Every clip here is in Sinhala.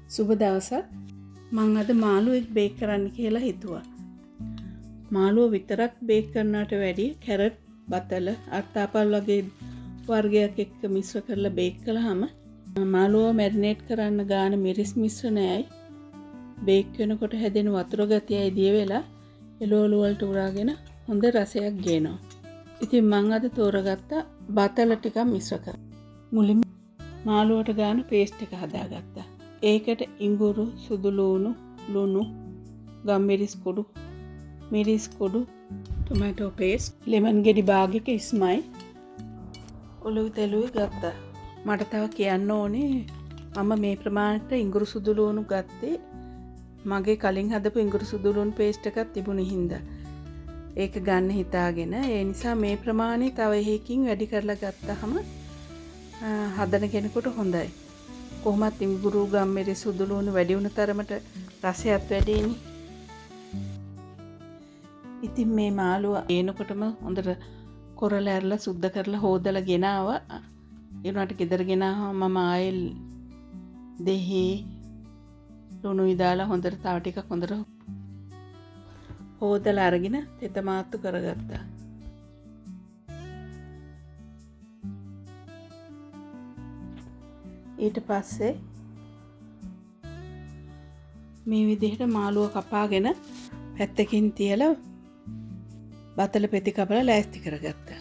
සුබ දවසක්. මං අද මාළුවෙක් බේක් කරන්න කියලා හිතුවා. මාළුව විතරක් බේක් කරනවට වැඩිය කැරට්, බතල, අර්තාපල් වගේ වර්ගයක් එක්ක මිශ්‍ර කරලා බේක් කළාම මාළුව මැරිනේට් කරන්න ගාන මිරිස් මිශ්‍රණයයි බේක් වෙනකොට හැදෙන වතුර ගතියයි දිය වෙලා එළවලු වලට උරාගෙන හොඳ රසයක් ගේනවා. ඉතින් මං අද තෝරගත්ත බතල ටිකක් මිශ්‍ර කරලා. මුලින්ම මාළුවට ගාන පේස්ට් එක හදාගත්තා. ඒකට ඉඟුරු, සුදු ලූණු, ලුණු, ගම්මිරිස් කුඩු, මිරිස් කුඩු, ටොමැටෝ පේස්ට්, ලෙමන් ගෙඩි භාගයක ඉස්මයි, ඔලුව තෙලුයි ගත්තා. මට තව කියන්න ඕනේ මම මේ ප්‍රමාණයට ඉඟුරු සුදු ලූණු ගත්තේ මගේ කලින් හදපු ඉඟුරු සුදු ලූණු පේස්ට් එකක් තිබුණ හින්දා. ඒක ගන්න හිතාගෙන ඒ නිසා මේ ප්‍රමාණය තව එකකින් වැඩි කරලා ගත්තාම හදන කෙනෙකුට හොඳයි. කොහොමත් ඉඟුරු ගම්මිරිස් සුදු ලූණු වැඩි වුණ තරමට රසයත් වැඩිනේ. ඉතින් මේ මාළුව එනකොටම හොඳට කොරලා ඇරලා සුද්ධ කරලා හොදලා ගෙනාවා. ඒනට ගෙදර ගෙනාවම මම ආයෙල් දෙහි ලුණුයි දාලා හොඳට තව ටිකක් හොඳට හොදලා අරගෙන තෙත මාත්තු කරගත්තා. ඊට පස්සේ මේ විදිහට මාළුව කපාගෙන පැත්තකින් තියලා බතල පෙති කපලා ලෑස්ති කරගත්තා.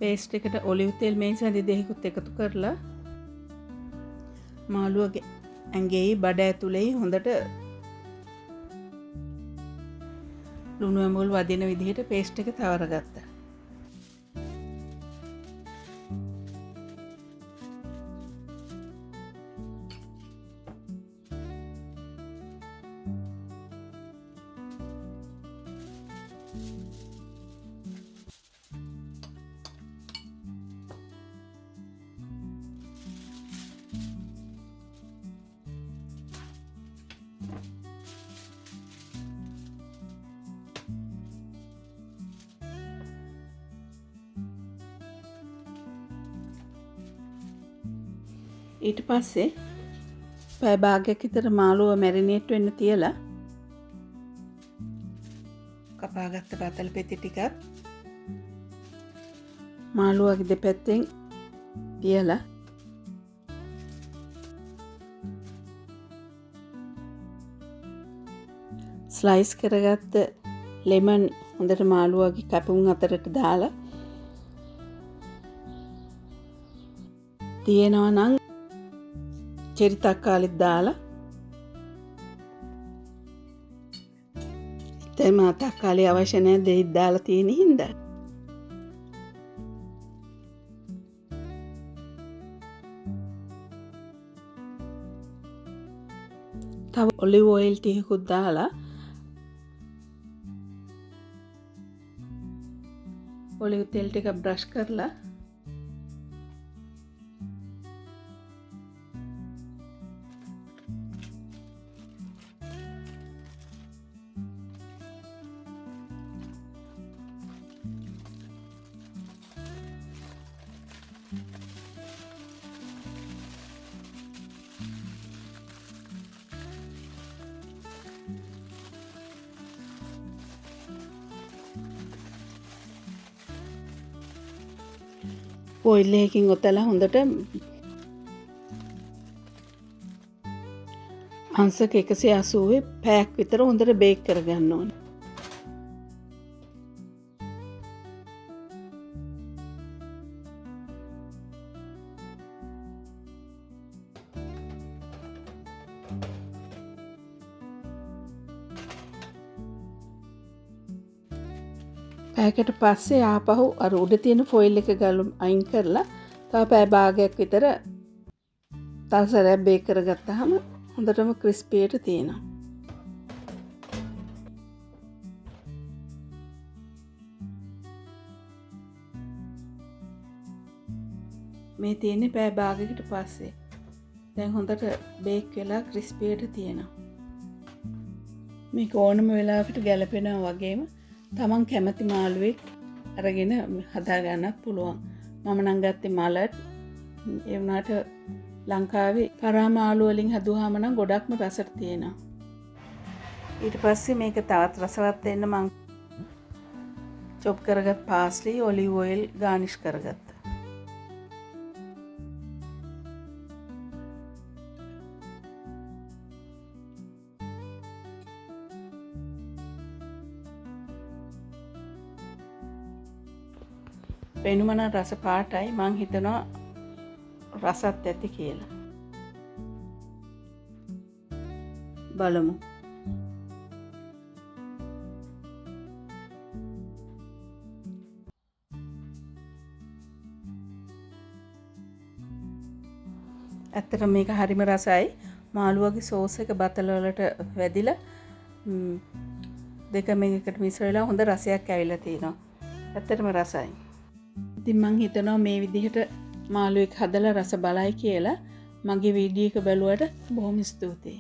පේස්ට් එකට ඔලිව් තෙල් මේසි හරි දෙකකුත් එකතු කරලා මාළුවගේ ඇඟේ බඩ ඇතුලේ හොඳට ලුණු ඇඹුල් වදින විදිහට පේස්ට් එක තවරගත්තා. ඊට පස්සේ පැය භාගයක් විතර මාළුව මැරිනේට් වෙන්න තියලා කපාගත්ත බතල් පෙති ටිකත් මාළුවගේ දෙපැත්තෙන් තියලා ස්ලයිස් කරගත්ත ලෙමන් හොඳට මාළුවගේ කැපුම් අතරට දාලා තියෙනවා නම් චෙරි තක්කාලිත් දාලා දැන් මා තක්කාලි අවශ්‍ය නැහැ දෙයිත් දාලා තියෙන හින්දා තව ඔලිව් ඔයිල් ටිකකුත් දාලා ඔලිව් තෙල් ටික බ්‍රෂ් කරලා ඔයිල් එකකින් ඔතලා හොඳට අංශක 180 පැයක් විතර හොඳට බේක් කරගන්න ඕනේ. පැයකට පස්සේ ආපහු අර උඩ තියෙන ෆොයිල් එක අයින් කරලා තව පැය භාගයක් විතර තව සැරයක් බේක් කරගත්තාම හොඳටම ක්‍රිස්පියට තියෙනවා. මේ තියෙන්නේ පැය භාගයකට පස්සේ. දැන් හොඳට බේක් වෙලා ක්‍රිස්පියට තියෙනවා. මේක ඕනම වෙලාවකට ගැලපෙනවා වගේම තමන් කැමති මාළුවෙක් අරගෙන හදාගන්නත් පුළුවන්. මම නම් ගත්තේ මලට්. ඒ වුණාට ලංකාවේ කරා මාළු වලින් හදුවාම නම් ගොඩක්ම රසට තියෙනවා. ඊට පස්සේ මේක තවත් රසවත් වෙන්න මම චොප් කරගත් පාස්ලි ඔලිව් ඔයිල් ගානිෂ් කරගත්තා. පෙනුම නම් රස පාටයි. මං හිතනවා රසත් ඇති කියලා. බලමු. ඇත්තට මේක හරිම රසයි. මාළුවගේ සෝස් එක බතල වලට වැදිලා දෙකම එකට මිශ්‍ර වෙලා හොඳ රසයක් ඇවිල්ලා තිනවා. ඇත්තටම රසයි. ඉතින් මං හිතනවා මේ විදිහට මාළුවෙක් හදලා රස බලයි කියලා. මගේ වීඩියෝ එක බැලුවට බොහොම ස්තුතියි.